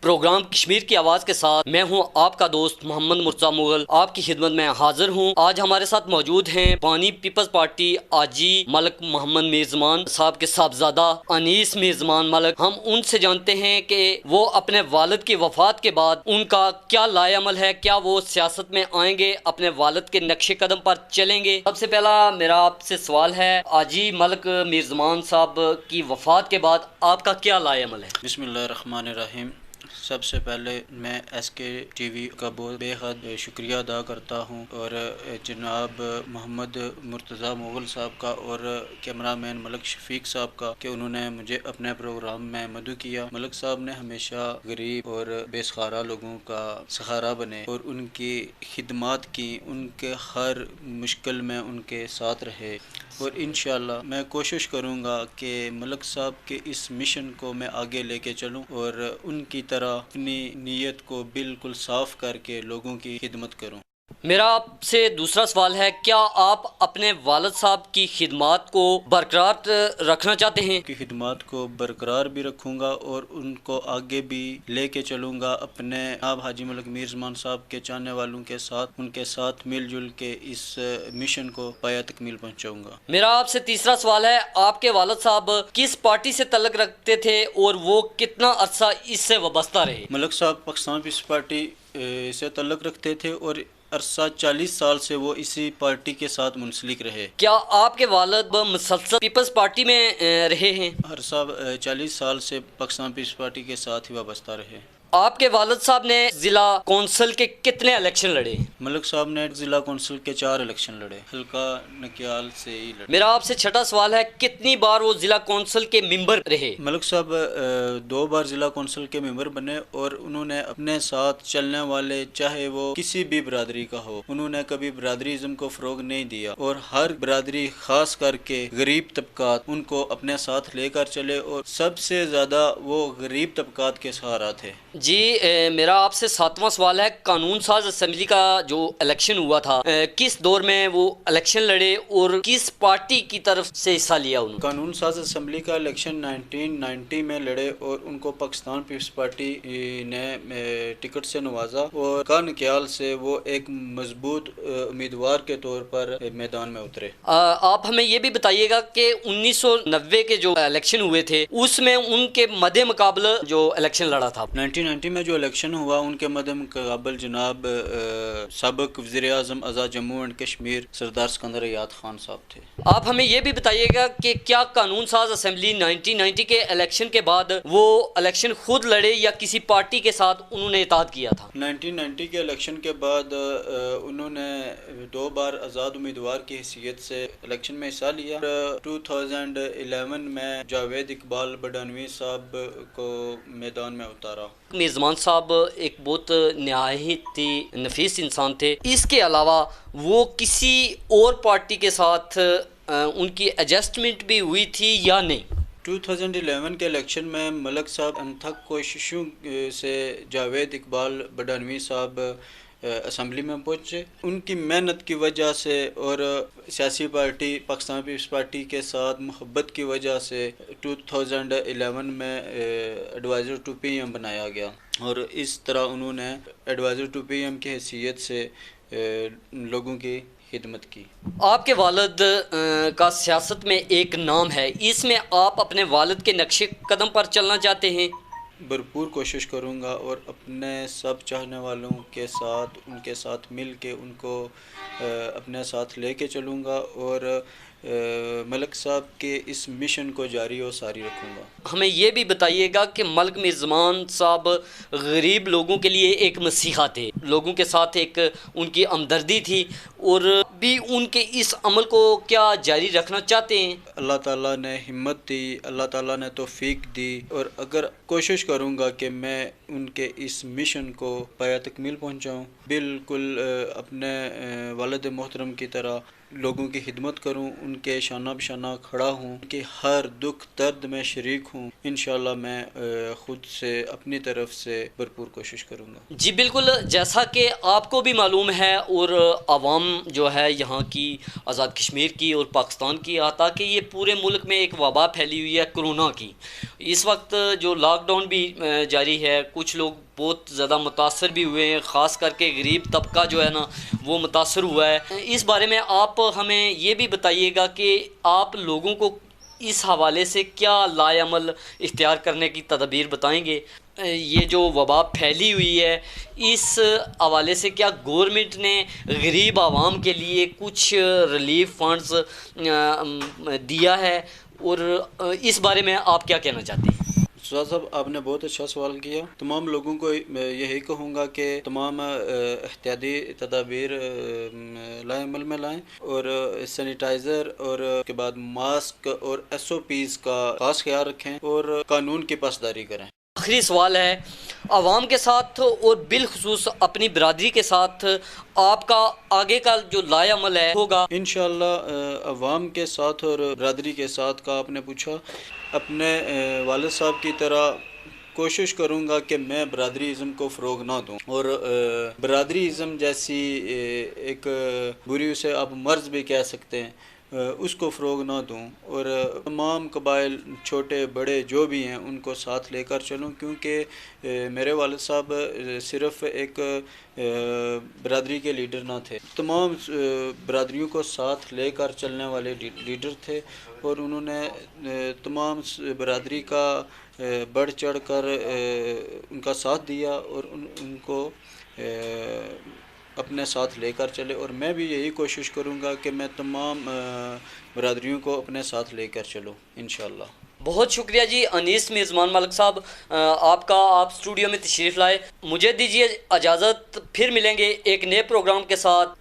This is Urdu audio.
پروگرام کشمیر کی آواز کے ساتھ میں ہوں آپ کا دوست محمد مرتضیٰ مغل آپ کی خدمت میں حاضر ہوں۔ آج ہمارے ساتھ موجود ہیں بانی پیپلز پارٹی آجی ملک محمد میرزمان صاحب کے صاحبزادہ انیس میرزمان ملک۔ ہم ان سے جانتے ہیں کہ وہ اپنے والد کی وفات کے بعد ان کا کیا لائے عمل ہے، کیا وہ سیاست میں آئیں گے، اپنے والد کے نقش قدم پر چلیں گے۔ سب سے پہلا میرا آپ سے سوال ہے، آجی ملک میرزمان صاحب کی وفات کے بعد آپ کا کیا لائے عمل ہے؟ بسم اللہ الرحمن الرحیم۔ سب سے پہلے میں ایس کے ٹی وی کا بہت بے حد شکریہ ادا کرتا ہوں، اور جناب محمد مرتضیٰ مغل صاحب کا اور کیمرہ مین ملک شفیق صاحب کا کہ انہوں نے مجھے اپنے پروگرام میں مدعو کیا۔ ملک صاحب نے ہمیشہ غریب اور بے سہارا لوگوں کا سہارا بنے اور ان کی خدمات کی، ان کے ہر مشکل میں ان کے ساتھ رہے، اور انشاءاللہ میں کوشش کروں گا کہ ملک صاحب کے اس مشن کو میں آگے لے کے چلوں اور ان کی طرح اپنی نیت کو بالکل صاف کر کے لوگوں کی خدمت کروں۔ میرا آپ سے دوسرا سوال ہے، کیا آپ اپنے والد صاحب کی خدمات کو برقرار رکھنا چاہتے ہیں؟ کی خدمات کو برقرار بھی رکھوں گا اور ان کو آگے بھی لے کے چلوں گا، اپنے جناب حاجی ملک میرزمان صاحب کے چاہنے والوں کے ساتھ، ان کے ساتھ مل جل کے اس مشن کو پایہ تکمیل پہنچاؤں گا۔ میرا آپ سے تیسرا سوال ہے، آپ کے والد صاحب کس پارٹی سے تعلق رکھتے تھے اور وہ کتنا عرصہ اس سے وابستہ رہے؟ ملک صاحب پاکستان پیپلز پارٹی سے تعلق رکھتے تھے اور عرصہ 40 سال سے وہ اسی پارٹی کے ساتھ منسلک رہے۔ کیا آپ کے والد مسلسل پیپلز پارٹی میں رہے ہیں؟ عرصہ 40 سال سے پاکستان پیپلز پارٹی کے ساتھ ہی وابستہ رہے۔ آپ کے والد صاحب نے ضلع کونسل کے کتنے الیکشن لڑے؟ ملک صاحب نے ضلع کونسل کے 4 الیکشن لڑے، حلقہ نکیال سے ہی لڑے۔ میرا آپ سے چھٹا سوال ہے، کتنی بار وہ ضلع کونسل کے ممبر رہے؟ ملک صاحب 2 بار ضلع کونسل کے ممبر بنے، اور انہوں نے اپنے ساتھ چلنے والے چاہے وہ کسی بھی برادری کا ہو، انہوں نے کبھی برادریزم کو فروغ نہیں دیا، اور ہر برادری خاص کر کے غریب طبقات ان کو اپنے ساتھ لے کر چلے، اور سب سے زیادہ وہ غریب طبقات کے سہارا تھے۔ جی میرا آپ سے 7واں سوال ہے، قانون ساز اسمبلی کا جو الیکشن ہوا تھا کس دور میں وہ الیکشن لڑے اور کس پارٹی کی طرف سے حصہ لیا انہوں نے؟ قانون ساز اسمبلی کا الیکشن 1990 میں لڑے اور ان کو پاکستان پیپلز پارٹی نے ٹکٹ سے نوازا، اور کانکیال سے وہ ایک مضبوط امیدوار کے طور پر میدان میں اترے۔ آپ ہمیں یہ بھی بتائیے گا کہ 1990 کے جو الیکشن ہوئے تھے اس میں ان کے مد مقابل جو الیکشن لڑا تھا 1990 میں جو الیکشن ہوا، ان کے مد مقابل جناب سابق وزیر اعظم آزاد جموں اینڈ کشمیر سردار سکندر یاد خان صاحب تھے۔ آپ ہمیں یہ بھی بتائیے گا کہ کیا قانون ساز اسمبلی 1990 کے الیکشن کے بعد وہ الیکشن خود لڑے یا کسی پارٹی کے ساتھ انہوں نے اتحاد کیا تھا؟ 1990 کے الیکشن کے بعد انہوں نے 2 بار آزاد امیدوار کی حیثیت سے الیکشن میں حصہ لیا۔ 2011 میں جاوید اقبال بڈانوی صاحب کو میدان میں اتارا۔ میرزمان صاحب ایک بہت نہایت ہی نفیس انسان تھے، اس کے علاوہ وہ کسی اور پارٹی کے ساتھ ان کی ایڈجسٹمنٹ بھی ہوئی تھی یا نہیں؟ 2011 کے الیکشن میں ملک صاحب انتھک کوششوں سے جاوید اقبال بڈانوی صاحب اسمبلی میں پہنچے، ان کی محنت کی وجہ سے اور سیاسی پارٹی پاکستان پیپلز پارٹی کے ساتھ محبت کی وجہ سے 2011 میں ایڈوائزر ٹو پی ایم بنایا گیا، اور اس طرح انہوں نے ایڈوائزر ٹو پی ایم کی حیثیت سے لوگوں کی خدمت کی۔ آپ کے والد کا سیاست میں ایک نام ہے، اس میں آپ اپنے والد کے نقش قدم پر چلنا چاہتے ہیں؟ بھرپور کوشش کروں گا، اور اپنے سب چاہنے والوں کے ساتھ ان کے ساتھ مل کے ان کو اپنے ساتھ لے کے چلوں گا، اور ملک صاحب کے اس مشن کو جاری و ساری رکھوں گا۔ ہمیں یہ بھی بتائیے گا کہ ملک میرزمان صاحب غریب لوگوں کے لیے ایک مسیحا تھے، لوگوں کے ساتھ ایک ان کی ہمدردی تھی، اور بھی ان کے اس عمل کو کیا جاری رکھنا چاہتے ہیں؟ اللہ تعالیٰ نے ہمت دی، اللہ تعالیٰ نے توفیق دی، اور اگر کوشش کروں گا کہ میں ان کے اس مشن کو پایہ تکمیل پہنچاؤں، بالکل اپنے والد محترم کی طرح لوگوں کی خدمت کروں، ان کے شانہ بشانہ کھڑا ہوں، ان کے ہر دکھ درد میں شریک ہوں۔ انشاءاللہ میں خود سے اپنی طرف سے بھرپور کوشش کروں گا۔ جی بالکل، جیسا کہ آپ کو بھی معلوم ہے اور عوام جو ہے یہاں کی آزاد کشمیر کی اور پاکستان کی، آتا کہ یہ پورے ملک میں ایک وبا پھیلی ہوئی ہے کرونا کی۔ اس وقت جو لاک ڈاؤن بھی جاری ہے، کچھ لوگ بہت زیادہ متاثر بھی ہوئے ہیں، خاص کر کے غریب طبقہ جو ہے نا وہ متاثر ہوا ہے۔ اس بارے میں آپ ہمیں یہ بھی بتائیے گا کہ آپ لوگوں کو اس حوالے سے کیا لائے عمل اختیار کرنے کی تدابیر بتائیں گے؟ یہ جو وبا پھیلی ہوئی ہے اس حوالے سے کیا گورنمنٹ نے غریب عوام کے لیے کچھ ریلیف فنڈز دیا ہے، اور اس بارے میں آپ کیا کہنا چاہتے ہیں؟ استاد صاحب، آپ نے بہت اچھا سوال کیا۔ تمام لوگوں کو یہی کہوں گا کہ تمام احتیاطی تدابیر لائے عمل میں لائیں، اور سینیٹائزر اور اس کے بعد ماسک اور SOPs کا خاص خیال رکھیں، اور قانون کی پاسداری کریں۔ آخری سوال ہے، عوام کے ساتھ اور بالخصوص اپنی برادری کے ساتھ آپ کا آگے کا جو لائے عمل ہے ہوگا؟ انشاءاللہ عوام کے ساتھ اور برادری کے ساتھ کا آپ نے پوچھا، اپنے والد صاحب کی طرح کوشش کروں گا کہ میں برادری ازم کو فروغ نہ دوں، اور برادری ازم جیسی ایک بری، اسے آپ مرض بھی کہہ سکتے ہیں، اس کو فروغ نہ دوں، اور تمام قبائل چھوٹے بڑے جو بھی ہیں ان کو ساتھ لے کر چلوں، کیونکہ میرے والد صاحب صرف ایک برادری کے لیڈر نہ تھے، تمام برادریوں کو ساتھ لے کر چلنے والے لیڈر تھے، اور انہوں نے تمام برادری کا بڑھ چڑھ کر ان کا ساتھ دیا، اور ان کو اپنے ساتھ لے کر چلے، اور میں بھی یہی کوشش کروں گا کہ میں تمام برادریوں کو اپنے ساتھ لے کر چلوں انشاءاللہ۔ بہت شکریہ جی انیس میزمان ملک صاحب، آپ اسٹوڈیو میں تشریف لائے۔ مجھے دیجیے اجازت، پھر ملیں گے ایک نئے پروگرام کے ساتھ۔